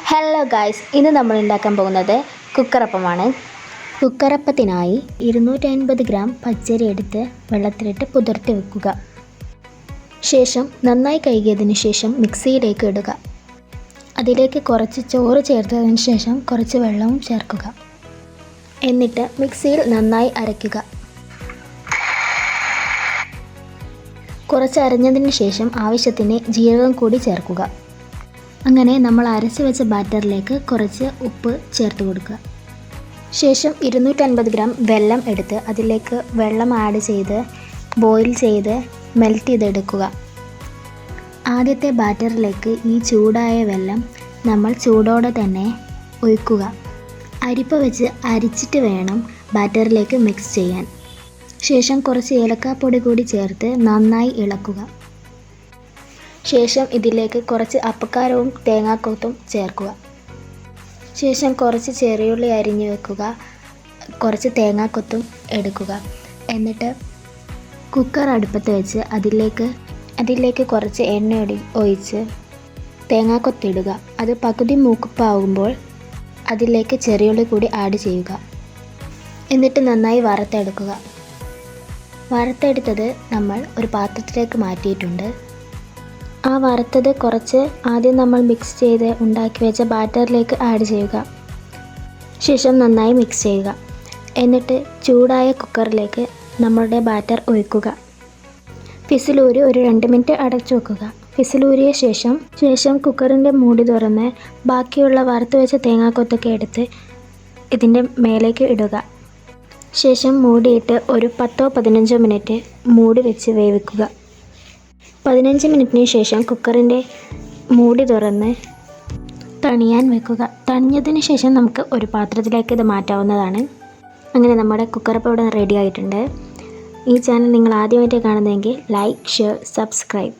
Hello guys, ഇന്ന് നമ്മൾ ഉണ്ടാക്കാൻ പോകുന്നത് കുക്കറപ്പമാണ്. കുക്കറപ്പത്തിനായി 250 ഗ്രാം പച്ചരി എടുത്ത് വെള്ളത്തിലിട്ട് കുതിർത്തി വെക്കുക. ശേഷം നന്നായി കഴുകിയതിന് ശേഷം മിക്സിയിലേക്ക് ഇടുക. അതിലേക്ക് കുറച്ച് ചോറ് ചേർത്തതിന് ശേഷം കുറച്ച് വെള്ളവും ചേർക്കുക. എന്നിട്ട് മിക്സിയിൽ നന്നായി അരയ്ക്കുക. കുറച്ച് അരഞ്ഞതിന് ശേഷം ആവശ്യത്തിന് ജീരകം കൂടി ചേർക്കുക. അങ്ങനെ നമ്മൾ അരച്ച് വെച്ച ബാറ്ററിലേക്ക് കുറച്ച് ഉപ്പ് ചേർത്ത് കൊടുക്കുക. ശേഷം 250 ഗ്രാം വെള്ളം എടുത്ത് അതിലേക്ക് വെള്ളം ആഡ് ചെയ്ത് ബോയിൽ ചെയ്ത് മെൽറ്റ് ചെയ്തെടുക്കുക. ആദ്യത്തെ ബാറ്ററിലേക്ക് ഈ ചൂടായ വെള്ളം നമ്മൾ ചൂടോടെ തന്നെ ഒഴിക്കുക. അരിപ്പ വെച്ച് അരിച്ചിട്ട് വേണം ബാറ്ററിലേക്ക് മിക്സ് ചെയ്യാൻ. ശേഷം കുറച്ച് ഏലക്കാപ്പൊടി കൂടി ചേർത്ത് നന്നായി ഇളക്കുക. ശേഷം ഇതിലേക്ക് കുറച്ച് അപ്പക്കാരവും തേങ്ങാക്കൊത്തും ചേർക്കുക. ശേഷം കുറച്ച് ചെറിയുള്ളി അരിഞ്ഞു വെക്കുക. കുറച്ച് തേങ്ങാക്കൊത്തും എടുക്കുക. എന്നിട്ട് കുക്കർ അടുപ്പത്ത് വെച്ച് അതിലേക്ക് കുറച്ച് എണ്ണ ഒഴിച്ച് തേങ്ങാക്കൊത്തിടുക. അത് പകുതി മൂപ്പാകുമ്പോൾ അതിലേക്ക് ചെറിയുള്ളി കൂടി ആഡ് ചെയ്യുക. എന്നിട്ട് നന്നായി വറുത്തെടുക്കുക. വറുത്തെടുത്തത് നമ്മൾ ഒരു പാത്രത്തിലേക്ക് മാറ്റിയിട്ടുണ്ട്. ആ വറുത്തത് കുറച്ച് ആദ്യം നമ്മൾ മിക്സ് ചെയ്ത് ഉണ്ടാക്കി വെച്ച ബാറ്ററിലേക്ക് ആഡ് ചെയ്യുക. ശേഷം നന്നായി മിക്സ് ചെയ്യുക. എന്നിട്ട് ചൂടായ കുക്കറിലേക്ക് നമ്മളുടെ ബാറ്റർ ഒഴിക്കുക. ഫിസിലൂരി ഒരു 2 മിനിറ്റ് അടച്ചു വെക്കുക. ഫിസിലൂരിയ ശേഷം കുക്കറിൻ്റെ മൂടി തുറന്ന് ബാക്കിയുള്ള വറുത്ത് വെച്ച തേങ്ങാക്കൊത്തൊക്കെ എടുത്ത് ഇതിൻ്റെ മേലേക്ക് ഇടുക. ശേഷം മൂടിയിട്ട് ഒരു 10-15 മിനിറ്റ് മൂടി വെച്ച് വേവിക്കുക. 15 മിനിറ്റിന് ശേഷം കുക്കറിൻ്റെ മൂടി തുറന്ന് തണിയാൻ വെക്കുക. തണിഞ്ഞതിന് ശേഷം നമുക്ക് ഒരു പാത്രത്തിലേക്ക് ഇത് മാറ്റാവുന്നതാണ്. അങ്ങനെ നമ്മുടെ കുക്കറപ്പം ഇവിടെ റെഡി ആയിട്ടുണ്ട്. ഈ ചാനൽ നിങ്ങൾ ആദ്യമായിട്ട് കാണുന്നതെങ്കിൽ ലൈക്ക്, ഷെയർ, സബ്സ്ക്രൈബ്.